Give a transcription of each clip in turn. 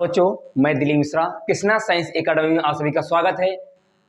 बच्चों, मैं Dilip Mishra Krishna science academy में आप सभी का स्वागत है।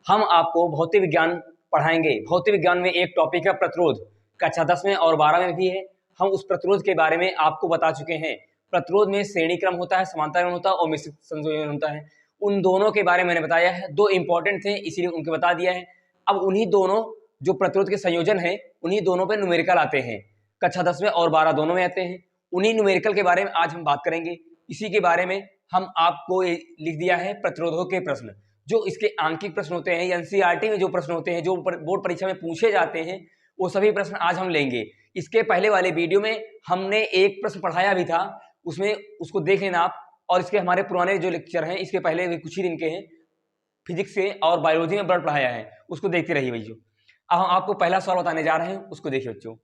हम आपको भौतिक विज्ञान पढ़ाएंगे। भौतिक विज्ञान में एक टॉपिक है प्रतिरोध, कक्षा 10 में और 12 में भी है। हम उस प्रतिरोध के बारे में आपको बता चुके हैं। प्रतिरोध में श्रेणी क्रम होता है, समांतर क्रम होता है और मिश्रित संयोजन होता है। उन दोनों के बारे में मैंने बताया है। दो इंपॉर्टेंट थे इसीलिए उनके बता दिया है। अब उन्हीं दोनों जो प्रतिरोध के संयोजन है उन्हीं दोनों पे न्यूमेरिकल आते हैं। कक्षा 10 में और 12 दोनों में आते हैं। उन्हीं न्यूमेरिकल के बारे में आज हम बात करेंगे। इसी के बारे में हम आपको लिख दिया है प्रतिरोधों के प्रश्न। जो इसके आंकिक प्रश्न होते हैं, एनसीईआरटी में जो प्रश्न होते हैं, जो बोर्ड परीक्षा में पूछे जाते हैं, वो सभी प्रश्न आज हम लेंगे। इसके पहले वाले वीडियो में हमने एक प्रश्न पढ़ाया भी था, उसमें उसको देख लेना आप। और इसके हमारे पुराने जो लेक्चर हैं, इसके पहले भी कुछ ही दिन के हैं, फिजिक्स से और बायोलॉजी में ब्लड पढ़ाया है, उसको देखते रहिए बच्चों। अब हम आपको पहला सवाल बताने जा रहे हैं, उसको देखिए बच्चों।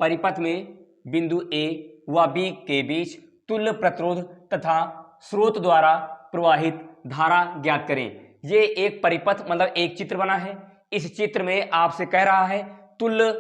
परिपथ में बिंदु ए व बी के बीच तुल्य प्रतिरोध तथा स्रोत द्वारा प्रवाहित धारा ज्ञात करें। ये एक परिपथ मतलब एक चित्र बना है। इस चित्र में आपसे कह रहा है तुल्य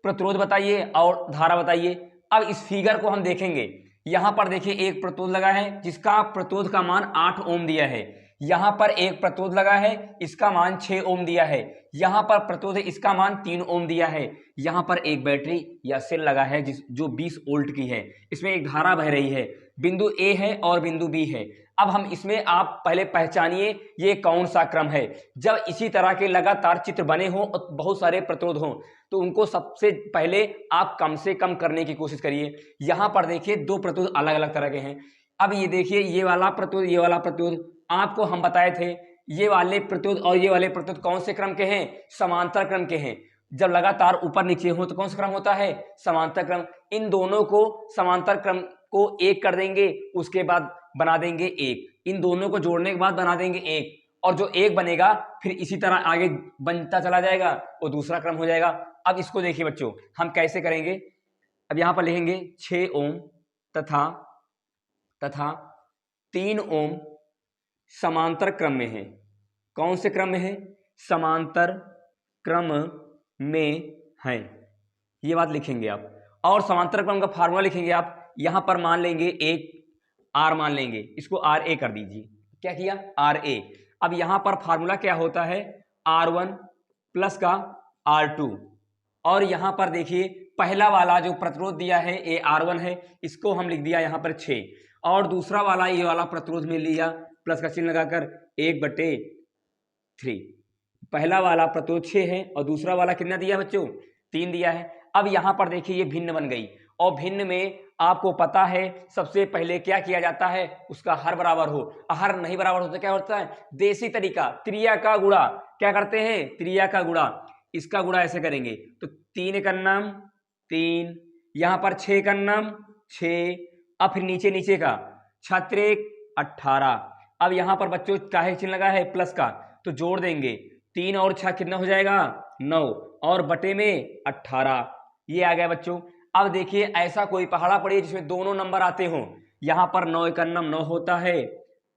प्रतिरोध बताइए और धारा बताइए। अब इस फिगर को हम देखेंगे। यहां पर देखिए एक प्रतिरोध लगा है जिसका प्रतिरोध का मान 8 ओम दिया है। यहां पर एक प्रतिरोध लगा है, इसका मान 6 ओम दिया है। यहां पर प्रतिरोध है, इसका मान 3 ओम दिया है। यहां पर एक बैटरी या सेल लगा है जो 20 वोल्ट की है। इसमें एक धारा बह रही है। बिंदु ए है और बिंदु बी है। अब हम इसमें आप पहले पहचानिए ये कौन सा क्रम है। जब इसी तरह के लगातार चित्र बने हों और बहुत सारे प्रतिरोध हों तो उनको सबसे पहले आप कम से कम करने की कोशिश करिए। यहां पर देखिए दो प्रतिरोध अलग अलग तरह के हैं। अब ये देखिए ये वाला प्रतिरोध, ये वाला प्रतिरोध आपको हम बताए थे। ये वाले प्रतिरोध और ये वाले प्रतिरोध कौन से क्रम के हैं? समांतर क्रम के हैं। जब लगातार ऊपर नीचे हो तो कौन सा क्रम होता है? समांतर क्रम। इन दोनों को समांतर क्रम को एक कर देंगे, उसके बाद बना देंगे एक। इन दोनों को जोड़ने के बाद बना देंगे एक, और जो एक बनेगा फिर इसी तरह आगे बनता चला जाएगा, वो दूसरा क्रम हो जाएगा। अब इसको देखिए बच्चों, हम कैसे करेंगे। अब यहां पर लिखेंगे 6 ओम तथा 3 ओम समांतर क्रम में है। कौन से क्रम में है? समांतर क्रम में है। ये बात लिखेंगे आप। और समांतर क्रम का फार्मूला लिखेंगे आप। यहां पर मान लेंगे एक आर मान लेंगे, इसको आर ए कर दीजिए। क्या किया? R A. अब यहां पर फार्मूला क्या होता है? R1 प्लस का R2। और यहां पर देखिए पहला वाला जो प्रतिरोध दिया है ये R1 है, इसको हम लिख दिया यहां पर 6। और दूसरा वाला ये वाला प्रतिरोध में लिया प्लस का चिन्ह लगाकर 1/3। पहला वाला प्रतिरोध 6 है और दूसरा वाला कितना दिया बच्चों? 3 दिया है। अब यहां पर देखिए ये भिन्न बन गई, और भिन्न में आपको पता है सबसे पहले क्या किया जाता है? उसका हर बराबर हो। हर नहीं बराबर हो तो क्या होता है? देसी तरीका, त्रिया का गुणा। क्या करते हैं? त्रिया का गुणा। इसका गुणा ऐसे करेंगे तो 3 का नाम 3, यहां पर 6 का नाम 6, अब फिर नीचे नीचे का 6 18। अब यहां पर बच्चों काहे चिन्ह लगा है? प्लस का, तो जोड़ देंगे 3 और 6 कितना हो जाएगा? 9, और बटे में 18। ये आ गया बच्चों। अब देखिए ऐसा कोई पहाड़ा पड़िए जिसमें दोनों नंबर आते हों। यहां पर 9 का नाम 9 होता है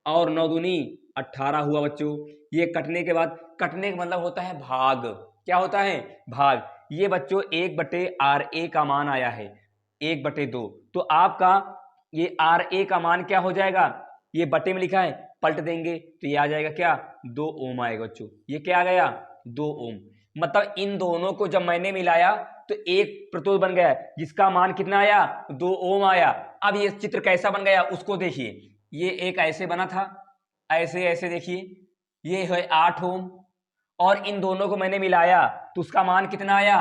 और 9 दूनी 18 हुआ बच्चों। ये कटने के बाद, कटने का मतलब होता है भाग। क्या होता है? भाग। ये बच्चों 1/RA का मान आया है, 1/2। तो आपका ये RA का मान क्या हो जाएगा? ये बटे में लिखा है, पलट देंगे तो ये आ जाएगा क्या? 2 ओम आएगा बच्चों। ये क्या आ गया? 2 ओम। मतलब इन दोनों को जब मैंने मिलाया तो एक प्रतिरोध बन गया जिसका मान कितना आया? 2 ओम आया। अब ये चित्र कैसा बन गया उसको देखिए। ये एक ऐसे बना था, ऐसे ऐसे देखिए, ये है 8 ओम, और इन दोनों को मैंने मिलाया तो उसका मान कितना आया?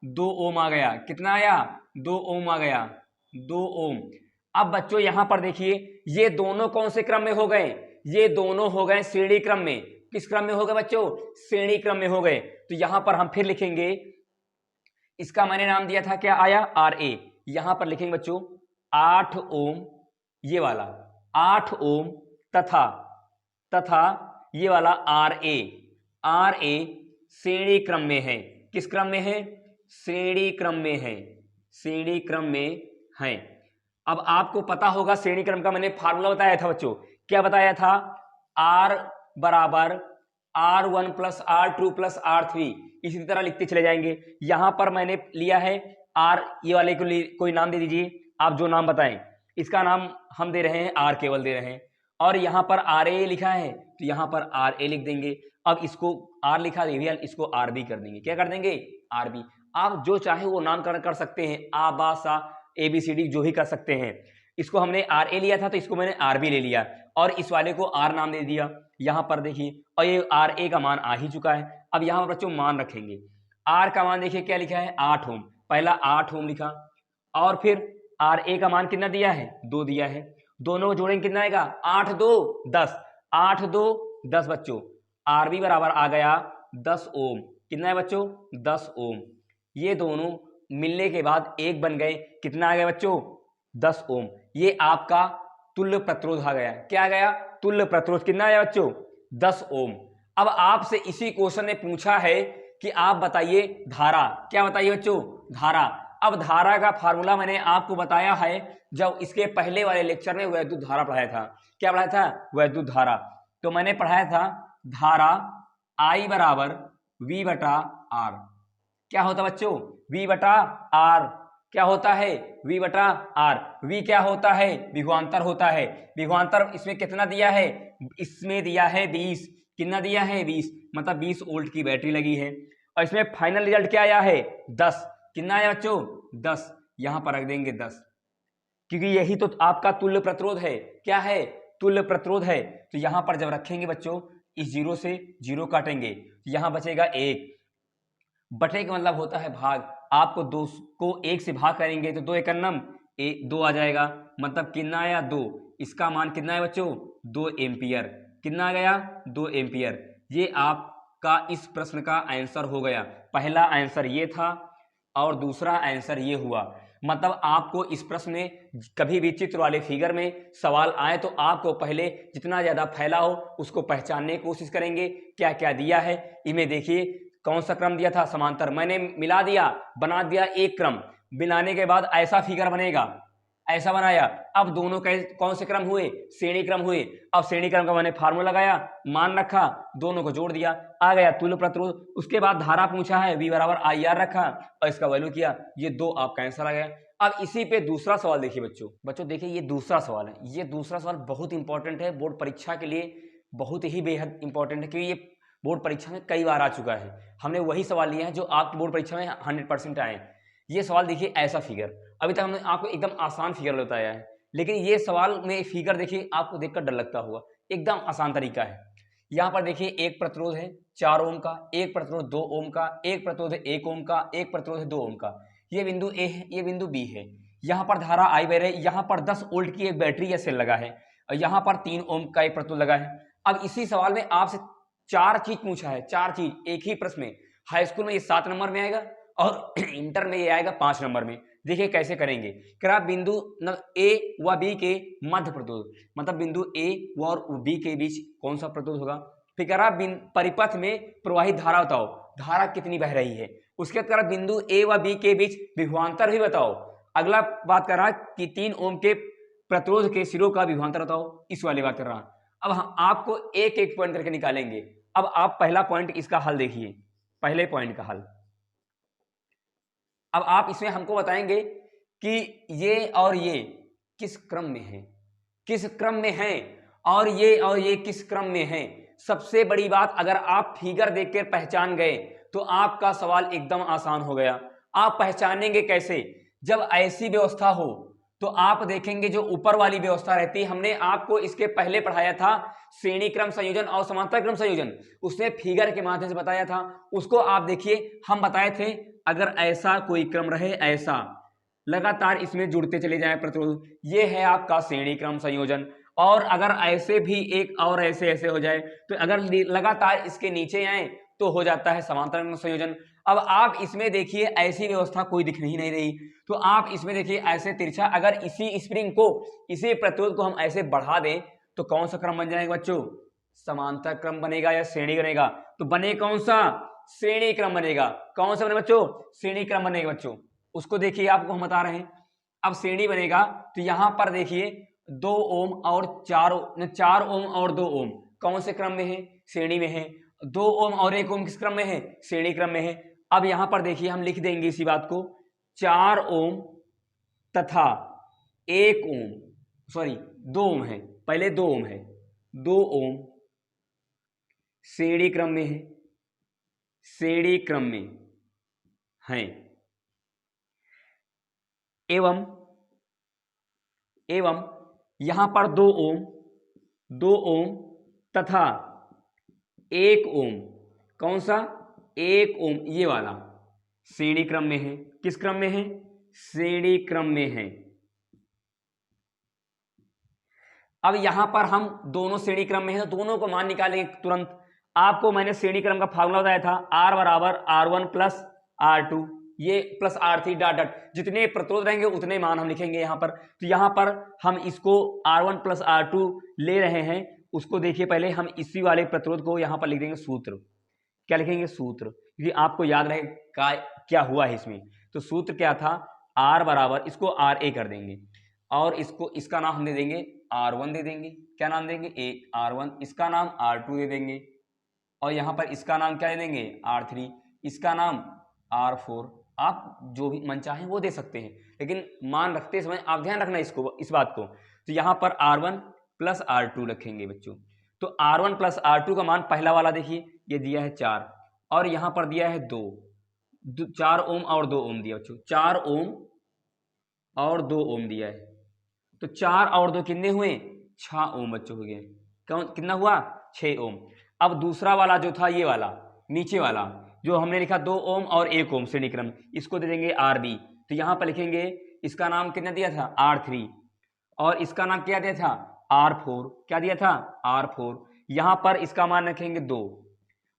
2 ओम आ गया। कितना आया? 2 ओम आ गया, 2 ओम। अब बच्चों यहां पर देखिए ये दोनों कौन से क्रम में हो गए? ये दोनों हो गए श्रेणी क्रम में। किस क्रम में हो गए बच्चों? श्रेणी क्रम में हो गए। तो यहां पर हम फिर लिखेंगे, इसका मैंने नाम दिया था क्या आया? RA। यहां पर लिखेंगे बच्चों 8 ओम, ये वाला 8 ओम तथा ये वाला RA श्रेणी क्रम में है। किस क्रम में है? श्रेणी क्रम में है। श्रेणी क्रम में है। अब आपको पता होगा श्रेणी क्रम का मैंने फार्मूला बताया था बच्चों। क्या बताया था? R बराबर R1 plus R2 plus R3। इसी तरह लिखते चले जाएंगे। यहां पर मैंने लिया है R, ये वाले को कोई नाम दे दीजिए, आप जो नाम बताएं। इसका नाम हम दे रहे हैं आर, केवल दे रहे हैं, और यहाँ पर आर ए लिखा है तो यहाँ पर आर ए लिख देंगे। अब इसको आर लिखा देंगे, इसको आर बी कर देंगे। क्या कर देंगे? R B. आप जो चाहे वो नामकरण कर सकते हैं, आ बा सा ए बी सी डी जो भी कर सकते हैं। इसको हमने आर ए लिया था तो इसको मैंने आर बी ले लिया और इस वाले को आर नाम दे दिया। यहाँ पर देखिए, और ये आर ए का मान आ ही चुका है। अब यहाँ पर बच्चों मान रखेंगे। आर का मान देखिए क्या लिखा है, 8 ओम, पहला 8 ओम लिखा, और फिर आर ए का मान कितना दिया है, 2 दिया है। दोनों को जोड़ेंगे कितना आएगा, 8 2 10, 8 2 10 बच्चों। आर बी बराबर आ गया 10 ओम। कितना है बच्चों, 10 ओम। ये दोनों मिलने के बाद एक बन गए। कितना आ गया बच्चों, 10 ओम। ये आपका तुल्य प्रतिरोध आ गया। क्या आ गया, तुल्य प्रतिरोध। कितना आया बच्चों, 10 ओम। अब आपसे इसी क्वेश्चन ने पूछा है कि आप बताइए धारा। क्या बताइए बच्चों, धारा। अब धारा का फार्मूला मैंने आपको बताया है जब इसके पहले वाले लेक्चर में वैद्युत धारा पढ़ाया था। क्या पढ़ाया था, वैद्युत धारा। तो मैंने पढ़ाया था धारा I बराबर V बटा R। क्या होता बच्चों, V बटा R। क्या होता है, V बटा R। V क्या होता है, विभवांतर होता है। विभवांतर इसमें कितना दिया है, इसमें दिया है 20। कितना दिया है, 20, मतलब 20 वोल्ट की बैटरी लगी है। और इसमें फाइनल रिजल्ट क्या आया है, 10। कितना आया बच्चों, 10। यहां पर रख देंगे 10, क्योंकि यही तो आपका तुल्य प्रतिरोध है। क्या है, तुल्य प्रतिरोध है। तो यहां पर जब रखेंगे बच्चों, इस 0 से 0 काटेंगे तो यहां बचेगा 1। बटे का मतलब होता है भाग। आपको 2 को 1 से भाग करेंगे तो 2 एकम 2 आ जाएगा, मतलब कितना आया, 2। इसका मान कितना है बच्चों, 2 एम्पियर। कितना आ गया, 2 एम्पियर। ये आपका इस प्रश्न का आंसर हो गया। पहला आंसर ये था और दूसरा आंसर ये हुआ। मतलब आपको इस प्रश्न में कभी भी चित्र वाले फिगर में सवाल आए तो आपको पहले जितना ज्यादा फैला हो उसको पहचानने की कोशिश करेंगे। क्या क्या दिया है इनमें देखिए, कौन सा क्रम दिया था, समांतर। मैंने मिला दिया, बना दिया एक क्रम। बनाने के बाद ऐसा फिगर बनेगा, ऐसा बनाया। अब दोनों कौन से क्रम हुए, श्रेणी क्रम हुए। अब श्रेणी क्रम का मैंने फार्मूला लगाया, मान रखा, दोनों को जोड़ दिया, आ गया तुल्य प्रतिरोध। उसके बाद धारा पूछा है, V बराबर IR रखा और इसका वैल्यू किया, ये 2 आपका आंसर आ गया। अब इसी पे दूसरा सवाल देखिए बच्चों देखिए, ये दूसरा सवाल है। ये दूसरा सवाल बहुत इंपॉर्टेंट है, बोर्ड परीक्षा के लिए बहुत ही बेहद इंपॉर्टेंट है, क्योंकि ये बोर्ड परीक्षा में कई बार आ चुका है। हमने वही सवाल लिया है जो आपकी बोर्ड परीक्षा में 100% आए। ये सवाल देखिए, ऐसा फिगर। अभी तक हमने आपको एकदम आसान फिगर बताया है, लेकिन ये सवाल में फिगर देखिए आपको देखकर डर लगता होगा। एकदम आसान तरीका है। यहाँ पर देखिए, एक प्रतिरोध है 4 ओम का, एक प्रतिरोध 2 ओम का, एक प्रतिरोध है 1 ओम का, एक प्रतिरोध है 2 ओम का। ये बिंदु ए है, ये बिंदु बी है। यहाँ पर धारा आई बह रही है। यहाँ पर 10 वोल्ट की एक बैटरी या सेल लगा है और यहाँ पर 3 ओम का एक प्रतिरोध लगा है। अब इसी सवाल में आपसे 4 चीज पूछा है, 4 चीज एक ही प्रश्न में। हाई स्कूल में ये 7 नंबर में आएगा और इंटर में ये आएगा 5 नंबर में। देखिए कैसे करेंगे। क्या बिंदु ए व बी के मध्य प्रतिरोध, मतलब बिंदु ए और बी के बीच कौन सा प्रतिरोध होगा। फिर कह रहा परिपथ में प्रवाहित धारा बताओ, धारा कितनी बह रही है। उसके बाद बिंदु ए व बी के बीच विभवांतर भी बताओ। अगला बात कर रहा कि 3 ओम के प्रतिरोध के सिरों का विभवांतर बताओ, इस वाली बात कर रहा। अब हम आपको एक एक पॉइंट करके निकालेंगे। अब आप पहला पॉइंट इसका हल देखिए, पहले पॉइंट का हल। अब आप इसमें हमको बताएंगे कि ये और ये किस क्रम में है, किस क्रम में है, और ये किस क्रम में है। सबसे बड़ी बात, अगर आप फिगर देखकर पहचान गए तो आपका सवाल एकदम आसान हो गया। आप पहचानेंगे कैसे, जब ऐसी व्यवस्था हो तो आप देखेंगे जो ऊपर वाली व्यवस्था रहती है। हमने आपको इसके पहले पढ़ाया था श्रेणी क्रम संयोजन और समांतर क्रम संयोजन, उसने फिगर के माध्यम से बताया था। उसको आप देखिए, हम बताए थे अगर ऐसा कोई क्रम रहे, ऐसा लगातार इसमें जुड़ते चले जाएं प्रतिरोध, ये है आपका श्रेणी क्रम संयोजन। और अगर ऐसे भी एक और ऐसे हो जाए, तो अगर लगातार इसके नीचे आए तो हो जाता है समांतर क्रम संयोजन। अब आप इसमें देखिए, ऐसी व्यवस्था कोई दिख नहीं रही, तो आप इसमें देखिए ऐसे तिरछा, अगर इसी स्प्रिंग को, इसी प्रतिरोध को हम ऐसे बढ़ा दें तो कौन सा क्रम बन जाएगा बच्चों, समांतर क्रम बनेगा या श्रेणी बनेगा। तो बने कौन सा, श्रेणी क्रम बनेगा। कौन सा बने बच्चों, श्रेणी क्रम बनेगा बच्चों। उसको देखिए, आपको हम बता रहे हैं। अब श्रेणी बनेगा तो यहां पर देखिए 2 ओम और 4 ओम और 2 ओम कौन से क्रम में है, श्रेणी में है। 2 ओम और 1 ओम किस क्रम में है, श्रेणी क्रम में है। अब यहां पर देखिए, हम लिख देंगे इसी बात को, 4 ओम तथा 1 ओम सॉरी 2 ओम है, पहले 2 ओम है, 2 ओम श्रेणी क्रम में है, श्रेणी क्रम में है, एवं यहां पर 2 ओम, 2 ओम तथा 1 ओम, कौन सा 1 ओम, ये वाला श्रेणी क्रम में है। किस क्रम में है? श्रेणी क्रम में है। अब यहां पर हम दोनों श्रेणी क्रम में है तो दोनों को मान निकालेंगे तुरंत। आपको मैंने श्रेणी क्रम का फार्मूला बताया था, R बराबर R1 प्लस R2 ये प्लस R3 डॉट डॉट, जितने प्रतिरोध रहेंगे उतने मान हम लिखेंगे यहाँ पर। तो यहाँ पर हम इसको R1 प्लस R2 ले रहे हैं, उसको देखिए पहले हम इसी वाले प्रतिरोध को यहाँ पर लिख देंगे सूत्र। क्या लिखेंगे? सूत्र, क्योंकि आपको याद रहे क्या हुआ है इसमें। तो सूत्र क्या था? R बराबर, इसको RA कर देंगे और इसको इसका नाम हम दे देंगे R1 दे देंगे। क्या नाम देंगे? R1, इसका नाम R2 दे देंगे और यहाँ पर इसका नाम क्या दे देंगे? R3, इसका नाम R4। आप जो भी मन चाहे वो दे सकते हैं, लेकिन मान रखते समय आप ध्यान रखना इस बात को। तो यहाँ पर R1 प्लस R2 रखेंगे बच्चों। तो R1 प्लस R2 का मान पहला वाला देखिए, ये दिया है 4 और यहाँ पर दिया है 2, 4 ओम और 2 ओम दिया बच्चों, 4 ओम और 2 ओम दिया है। तो 4 और 2 कितने हुए? 6 ओम बच्चों हो गए। कितना हुआ? 6 ओम। अब दूसरा वाला जो था, ये वाला नीचे वाला जो हमने लिखा 2 ओम और 1 ओम श्रेणी क्रम, इसको दे देंगे RB। तो यहाँ पर लिखेंगे इसका नाम कितना दिया था? R3 और इसका नाम क्या दिया था? R4। क्या दिया था? R4। यहाँ पर इसका मान रखेंगे 2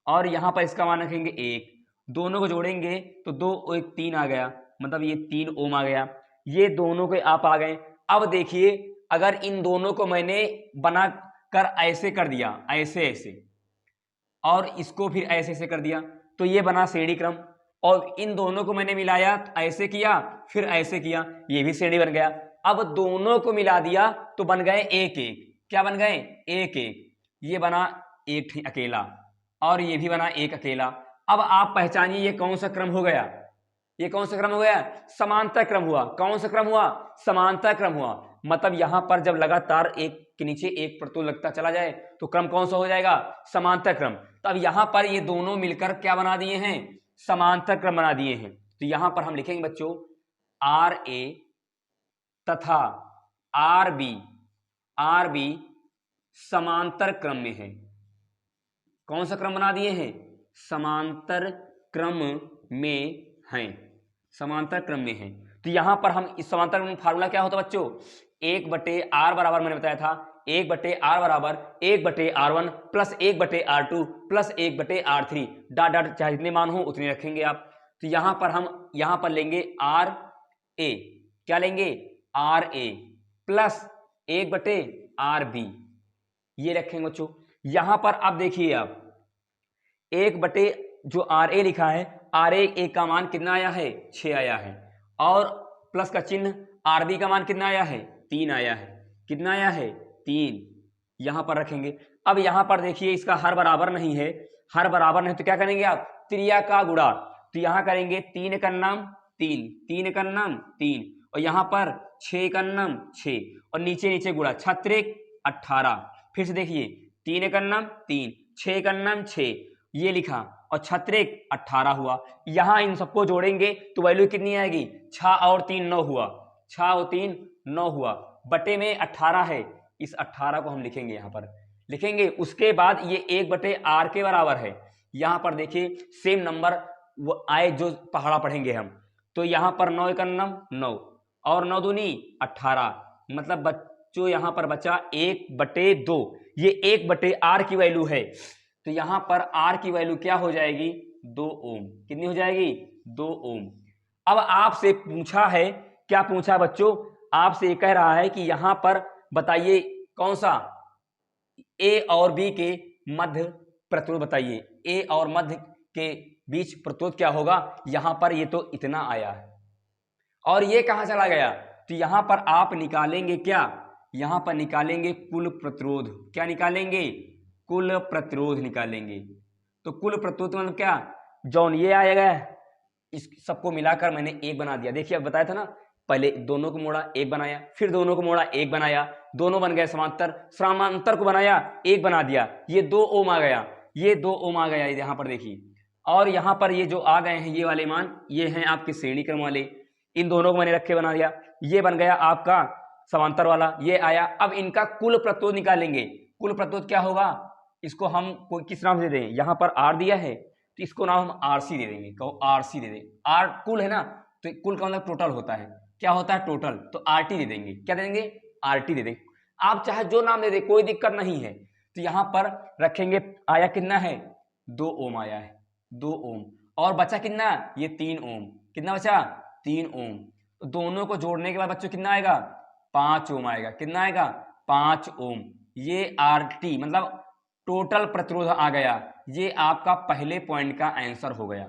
और यहाँ पर इसका मान रखेंगे 1। दोनों को जोड़ेंगे तो 2 और 1 3 आ गया, मतलब ये 3 ओम आ गया। ये दोनों के आप आ गए। अब देखिए, अगर इन दोनों को मैंने बना कर ऐसे कर दिया, ऐसे और इसको फिर ऐसे कर दिया, तो ये बना श्रेणी क्रम। और इन दोनों को मैंने मिलाया, ऐसे किया फिर ऐसे किया, ये भी श्रेणी बन गया। अब दोनों को मिला दिया तो बन गए 1 1। क्या बन गए? 1 1। ये बना एक अकेला और ये भी बना एक अकेला। अब आप पहचानिए ये कौन सा क्रम हो गया? ये कौन सा क्रम हो गया? समांतर क्रम हुआ। कौन सा क्रम हुआ? समांतर क्रम हुआ। मतलब यहां पर जब लगातार एक के नीचे एक प्रतिरोध लगता चला जाए तो क्रम कौन सा हो जाएगा? समांतर क्रम। तब यहां पर ये दोनों मिलकर क्या बना दिए हैं? समांतर क्रम बना दिए हैं। तो यहां पर हम लिखेंगे बच्चों RA तथा RB समांतर क्रम में है। कौन सा क्रम बना दिए हैं? समांतर क्रम में हैं, समांतर क्रम में हैं। तो यहां पर हम इस समांतर क्रम फार्मूला क्या होता है बच्चों? 1/R बराबर, मैंने बताया था 1/R बराबर 1/R1 plus 1/R2 plus 1/R3 dot dot, चाहे जितने मान हो उतने रखेंगे आप। तो यहां पर हम यहां पर लेंगे RA। क्या लेंगे? RA प्लस 1/RB, ये रखेंगे बच्चों। यहां पर अब देखिए आप 1 जो RA लिखा है, RA का मान कितना आया है? 6 आया है और प्लस का चिन्ह RB का मान कितना आया है? 3 आया है। कितना आया है? 3 यहां पर रखेंगे। अब यहां पर देखिए इसका हर बराबर नहीं है, हर बराबर नहीं तो क्या करेंगे आप? त्रिया का गुणा। तो यहां करेंगे 3 का नाम 3, 3 का नाम 3 और यहां पर 6 का नाम 6 और नीचे नीचे गुणा, 6 18। फिर से देखिए 3 का नाम 3, 6 का नाम 6, ये लिखा और 6 18 हुआ। यहां इन सबको जोड़ेंगे तो वैल्यू कितनी आएगी? 6 और 3 9 हुआ, 6 और 3 9 हुआ, बटे में 18 है। इस 18 को हम लिखेंगे, यहां पर लिखेंगे। उसके बाद ये 1/R के बराबर है। यहां पर देखिए सेम नंबर वो आए जो पहाड़ा पढ़ेंगे हम। तो यहां पर 9 का नाम 9 और 9 दूनी 18, मतलब बच्चों यहां पर बचा 1/2। ये 1/R की वैल्यू है। तो यहां पर R की वैल्यू क्या हो जाएगी? 2 ओम। कितनी हो जाएगी? 2 ओम। अब आपसे पूछा है, क्या पूछा बच्चों? आपसे कह रहा है कि यहां पर बताइए कौन सा A और B के मध्य प्रतिरोध बताइए। A और मध्य के बीच प्रतिरोध क्या होगा? यहां पर ये तो इतना आया है और ये कहां चला गया? तो यहां पर आप निकालेंगे क्या? यहां पर निकालेंगे कुल प्रतिरोध। क्या निकालेंगे? कुल प्रतिरोध निकालेंगे। तो कुल प्रतिरोध मतलब क्या? जौन ये आएगा, इस सबको मिलाकर मैंने 1 बना दिया। देखिए अब बताया था ना, पहले दोनों को मोड़ा 1 बनाया, फिर दोनों को मोड़ा 1 बनाया, दोनों बन गए समांतर, समांतर को बनाया, एक बना दिया, ये 2 ओम आ गया, ये 2 ओम आ गया यहाँ पर देखिए। और यहाँ पर ये जो आ गए हैं ये वाले मान, ये हैं आपके श्रेणी क्रम वाले, इन दोनों को मैंने रख के बना दिया, ये बन गया आपका समांतर वाला, ये आया। अब इनका कुल प्रतिरोध निकालेंगे। कुल प्रतिरोध क्या होगा, इसको हम कोई किस नाम से दें, यहाँ पर आर दिया है तो इसको नाम हम आरसी दे देंगे, कहो आरसी दे दें। आर कुल है ना, तो कुल का मतलब टोटल होता है, क्या होता है टोटल, तो आरटी दे देंगे, क्या दे देंगे, आरटी दे देंगे। आप चाहे जो नाम दे दे, कोई दिक्कत नहीं है। तो यहाँ पर रखेंगे, आया कितना है, 2 ओम आया है, 2 ओम, और बचा कितना, ये 3 ओम, कितना बचा, 3 ओम। तो दोनों को जोड़ने के बाद बच्चों कितना आएगा, 5 ओम आएगा, कितना आएगा, 5 ओम। ये आरटी मतलब टोटल प्रतिरोध आ गया। ये आपका पहले पॉइंट का आंसर हो गया।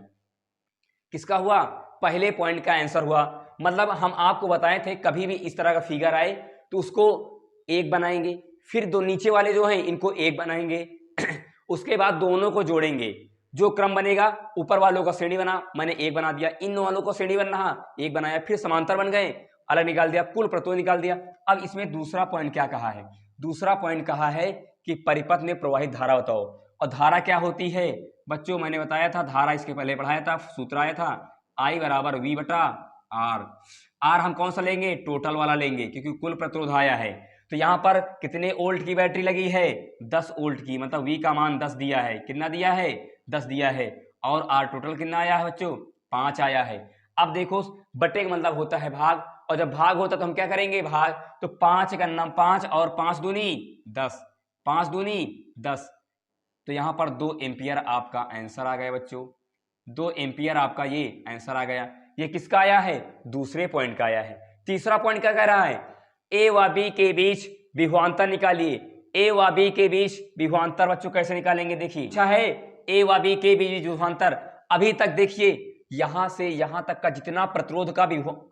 किसका हुआ, पहले पॉइंट का आंसर हुआ। मतलब हम आपको बताए थे कभी भी इस तरह का फिगर आए तो उसको एक बनाएंगे, फिर दो नीचे वाले जो हैं इनको एक बनाएंगे उसके बाद दोनों को जोड़ेंगे, जो क्रम बनेगा, ऊपर वालों का श्रेणी बना, मैंने एक बना दिया, इन वालों को श्रेणी बनना, एक बनाया, फिर समांतर बन गए, अलग निकाल दिया, कुल प्रतिरोध निकाल दिया। अब इसमें दूसरा पॉइंट क्या कहा है, दूसरा पॉइंट कहा है कि परिपथ में प्रवाहित धारा बताओ। और धारा क्या होती है बच्चों, मैंने बताया था धारा, इसके पहले पढ़ाया था, सूत्र आया था I बराबर V बटा R। R हम कौन सा लेंगे, टोटल वाला लेंगे, क्योंकि कुल प्रतिरोध आया है। तो यहाँ पर कितने वोल्ट की बैटरी लगी है, 10 वोल्ट की, मतलब V का मान 10 दिया है, कितना दिया है, 10 दिया है, और R टोटल कितना आया है बच्चों, 5 आया है। अब देखो बटे का मतलब होता है भाग, और जब भाग होता तो हम क्या करेंगे, भाग, तो 5 का नाम 5 और 5 दूनी 10, 5 दूनी 10, तो यहाँ पर 2 एम्पियर आपका आंसर आ गया बच्चों, 2 एम्पियर आपका ये आंसर आ गया। ये किसका आया है, दूसरे पॉइंट का आया है। तीसरा पॉइंट क्या कह रहा है, ए व बी के बीच विभवांतर निकालिए। ए व बी के बीच विभवांतर बच्चों कैसे निकालेंगे, देखिए अच्छा है, ए व बी के बीच विभवांतर। अभी तक देखिए यहां से यहां तक का जितना प्रतिरोध का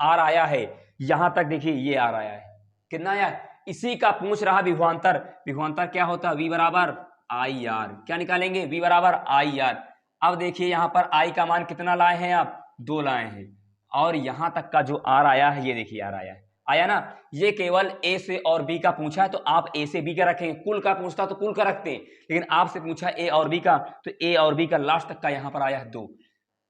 आर आया है, यहां तक देखिए ये आर आया है, कितना आया, इसी का पूछ रहा विभवांतर। विभवांतर क्या होता है, वी बराबर आई आर, क्या निकालेंगे, वी बराबर आई आर। अब देखिए यहाँ पर आई का मान कितना लाए हैं आप, 2 लाए हैं, और यहां तक का जो आर आया है, ये देखिए आर आया है, आया ना। ये केवल ए से और बी का पूछा है तो आप ए से बी का रखेंगे, कुल का पूछता तो कुल का रखते हैं, लेकिन आपसे पूछा ए और बी का, तो ए और बी का लास्ट तक का यहाँ पर आया है 2,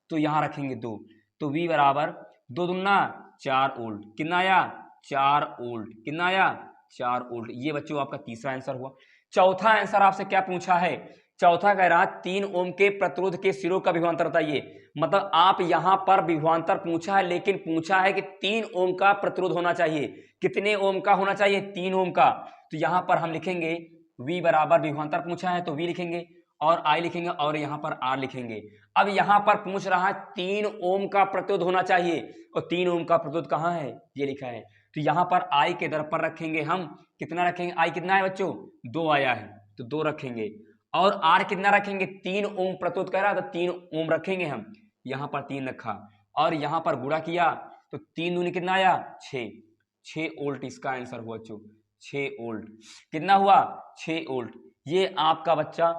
तो यहाँ रखेंगे 2, तो V बराबर 2 दूना 4 वोल्ट, कितना आया, 4 वोल्ट, कितना आया, 4 वोल्ट। ये बच्चों आपका तीसरा आंसर हुआ। चौथा आंसर आपसे क्या पूछा है, चौथा कह रहा 3 ओम के प्रतिरोध के सिरों का विभवांतर बताइए। मतलब आप यहां पर विभवांतर पूछा है, लेकिन पूछा है कि 3 ओम का प्रतिरोध होना चाहिए। कितने ओम का होना चाहिए, 3 ओम का। तो यहां पर हम लिखेंगे V बराबर, विभवांतर पूछा है तो V लिखेंगे, और I लिखेंगे, और यहां पर R लिखेंगे। अब यहां पर पूछ रहा है 3 ओम का प्रतिरोध होना चाहिए, और 3 ओम का प्रतिरोध कहां है, ये लिखा है। तो यहां पर I के दर पर रखेंगे हम, कितना रखेंगे, I कितना है बच्चों, 2 आया है तो 2 रखेंगे, और R कितना रखेंगे, 3 ओम प्रतिरोध कह रहा है तो 3 ओम रखेंगे हम, यहां पर 3 रखा, और यहां पर गुणा किया तो 3 दूनी कितना आया, 6 वोल्ट इसका आंसर हुआ बच्चों, 6 वोल्ट, कितना हुआ, 6 वोल्ट। ये आपका बच्चा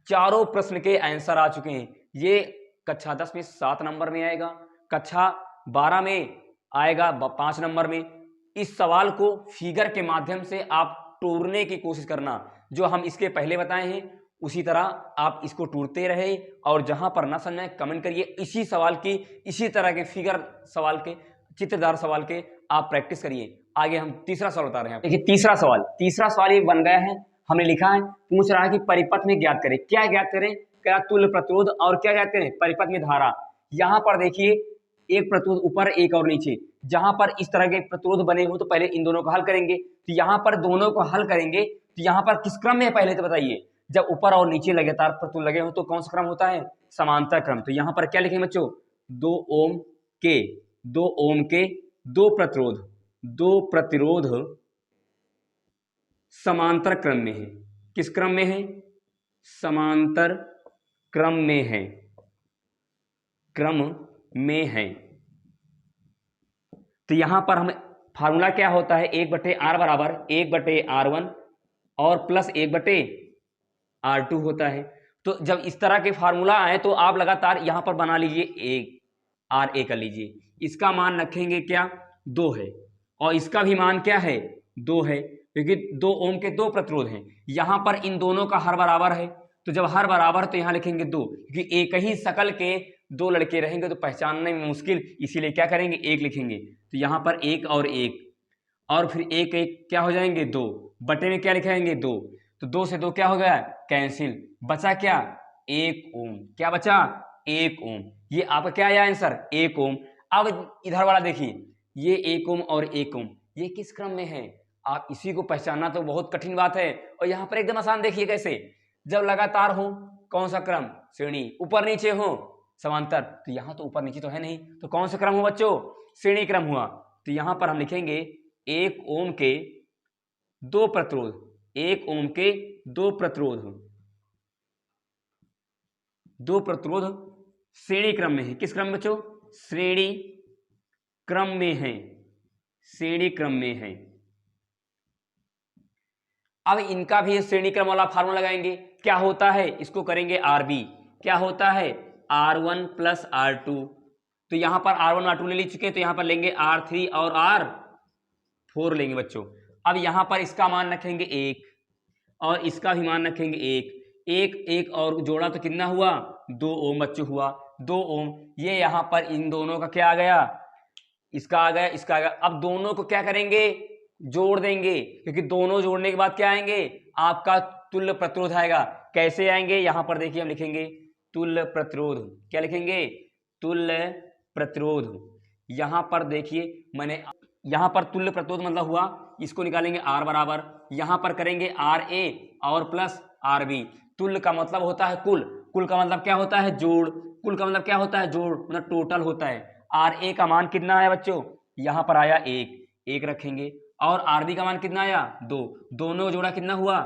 चारों प्रश्न के आंसर आ चुके हैं। ये कक्षा 10 में 7 नंबर में आएगा, कक्षा 12 में आएगा 5 नंबर में। इस सवाल को फिगर के माध्यम से आप टूरने की कोशिश करना, जो हम इसके पहले बताए हैं उसी तरह आप इसको टूरते रहे, और जहां पर ना समझ आए कमेंट करिए। इसी सवाल की, इसी तरह के फिगर सवाल के, चित्रदार सवाल के आप प्रैक्टिस करिए। आगे हम तीसरा सवाल बता रहे हैं। देखिए तीसरा सवाल ये बन गया है, हमने लिखा है, पूछ रहा है कि परिपथ में ज्ञात करें, क्या ज्ञात करें, क्या तुल्य प्रतिरोध, और क्या ज्ञात करें, परिपथ में धारा। यहां पर देखिए एक प्रतिरोध ऊपर, एक और नीचे, जहां पर इस तरह के प्रतिरोध बने हो तो पहले इन दोनों को हल करेंगे। तो यहां पर दोनों को हल करेंगे तो यहां पर किस क्रम में, पहले तो बताइए, जब ऊपर और नीचे लगातार प्रतिरोध लगे हो तो कौन सा क्रम होता है, समांतर क्रम। तो यहां पर क्या लिखेंगे बच्चों, 2 ओम के 2 प्रतिरोध समांतर क्रम में है। किस क्रम में है, समांतर क्रम में है, तो यहां पर हम फार्मूला क्या होता है, 1/R बराबर 1/R1 और प्लस 1/R2 होता है। तो जब इस तरह के फार्मूला आए तो आप लगातार यहां पर बना लीजिए, एक RA कर लीजिए। इसका मान रखेंगे क्या, 2 है, और इसका भी मान क्या है, 2 है। क्योंकि 2 ओम के 2 प्रतिरोध हैं, यहाँ पर इन दोनों का हर बराबर है, तो जब हर बराबर तो यहाँ लिखेंगे 2, क्योंकि एक ही शकल के 2 लड़के रहेंगे तो पहचानने में मुश्किल, इसीलिए क्या करेंगे 1 लिखेंगे। तो यहाँ पर 1 और 1 और फिर 1 1 क्या हो जाएंगे 2, बटे में क्या लिखेंगे 2, तो 2 से 2 क्या हो गया कैंसिल, बचा क्या 1 ओम। क्या बचा 1 ओम। ये आपका क्या आया आंसर 1 ओम। अब इधर वाला देखिए, ये 1 ओम और 1 ओम ये किस क्रम में है, आप इसी को पहचानना तो बहुत कठिन बात है। और यहाँ पर एकदम आसान देखिए कैसे, जब लगातार हो कौन सा क्रम श्रेणी, ऊपर नीचे हो समांतर, तो यहाँ तो ऊपर नीचे तो है नहीं, तो कौन सा क्रम हुआ बच्चों श्रेणी क्रम हुआ। तो यहाँ पर हम लिखेंगे 1 ओम के 2 प्रतिरोध, 1 ओम के 2 प्रतिरोध, 2 प्रतिरोध श्रेणी क्रम में है। किस क्रम में बच्चों श्रेणी क्रम में है, श्रेणी क्रम में है। अब इनका भी श्रेणी क्रम वाला फार्मूला लगाएंगे, क्या होता है इसको करेंगे आरबी, क्या होता है R1 प्लस R2, तो यहां पर R1 R2 ले चुके, तो यहां पर लेंगे R3 और R4 लेंगे बच्चों। अब यहां पर इसका मान रखेंगे 1 और इसका भी मान रखेंगे 1, 1 1 और जोड़ा तो कितना हुआ 2 ओम बच्चों हुआ 2 ओम। ये यहां पर इन दोनों का क्या आ गया, इसका आ गया, इसका आ गया। अब दोनों को क्या करेंगे जोड़ देंगे, क्योंकि दोनों जोड़ने के बाद क्या आएंगे आपका तुल्य प्रतिरोध आएगा। कैसे आएंगे यहां पर देखिए, हम लिखेंगे तुल्य प्रतिरोध, क्या लिखेंगे तुल्य प्रतिरोध। यहां पर देखिए मैंने यहां पर तुल्य प्रतिरोध मतलब हुआ, इसको निकालेंगे R बराबर, यहां पर करेंगे RA और प्लस RB। तुल्य का मतलब होता है कुल, कुल का मतलब क्या होता है जोड़, कुल का मतलब क्या होता है जोड़, मतलब टोटल होता है। RA का मान कितना आया बच्चों, यहां पर आया 1 रखेंगे, और RB का मान कितना आया 2, दोनों जोड़ा कितना हुआ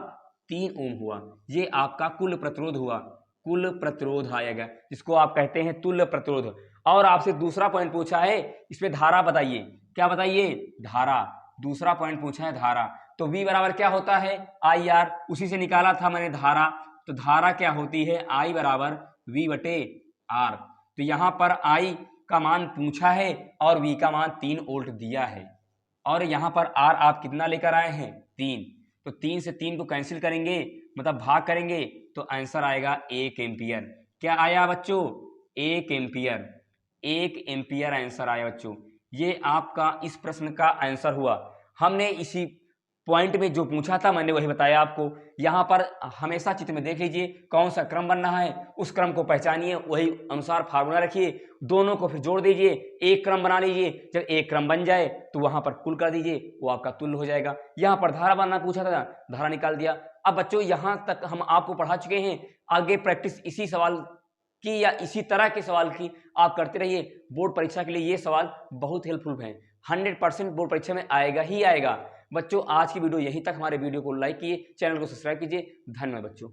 3 ओम हुआ। ये आपका कुल प्रतिरोध हुआ, कुल प्रतिरोध आएगा, जिसको आप कहते हैं तुल्य प्रतिरोध। और आपसे दूसरा पॉइंट पूछा है, इसमें धारा बताइए, क्या बताइए धारा, दूसरा पॉइंट पूछा है धारा। तो V बराबर क्या होता है IR, उसी से निकाला था मैंने धारा। तो धारा क्या होती है I बराबर V बटे R। तो यहां पर I का मान पूछा है और V का मान 3 वोल्ट दिया है, और यहां पर R आप कितना लेकर आए हैं 3, तो 3 से 3 को कैंसिल करेंगे मतलब भाग करेंगे, तो आंसर आएगा 1 एम्पियर। क्या आया बच्चों 1 एम्पियर, 1 एम्पियर आंसर आया बच्चों। ये आपका इस प्रश्न का आंसर हुआ। हमने इसी पॉइंट में जो पूछा था मैंने वही बताया आपको। यहाँ पर हमेशा चित्र में देख लीजिए कौन सा क्रम बन रहा है, उस क्रम को पहचानिए, वही अनुसार फार्मूला रखिए, दोनों को फिर जोड़ दीजिए, एक क्रम बना लीजिए। जब एक क्रम बन जाए तो वहां पर कुल कर दीजिए, वो आपका तुल्य हो जाएगा। यहाँ पर धारा बनना पूछा था, धारा निकाल दिया। अब बच्चों यहाँ तक हम आपको पढ़ा चुके हैं, आगे प्रैक्टिस इसी सवाल की या इसी तरह के सवाल की आप करते रहिए। बोर्ड परीक्षा के लिए ये सवाल बहुत हेल्पफुल है, 100% बोर्ड परीक्षा में आएगा ही आएगा। बच्चों आज की वीडियो यहीं तक, हमारे वीडियो को लाइक कीजिए, चैनल को सब्सक्राइब कीजिए। धन्यवाद बच्चों।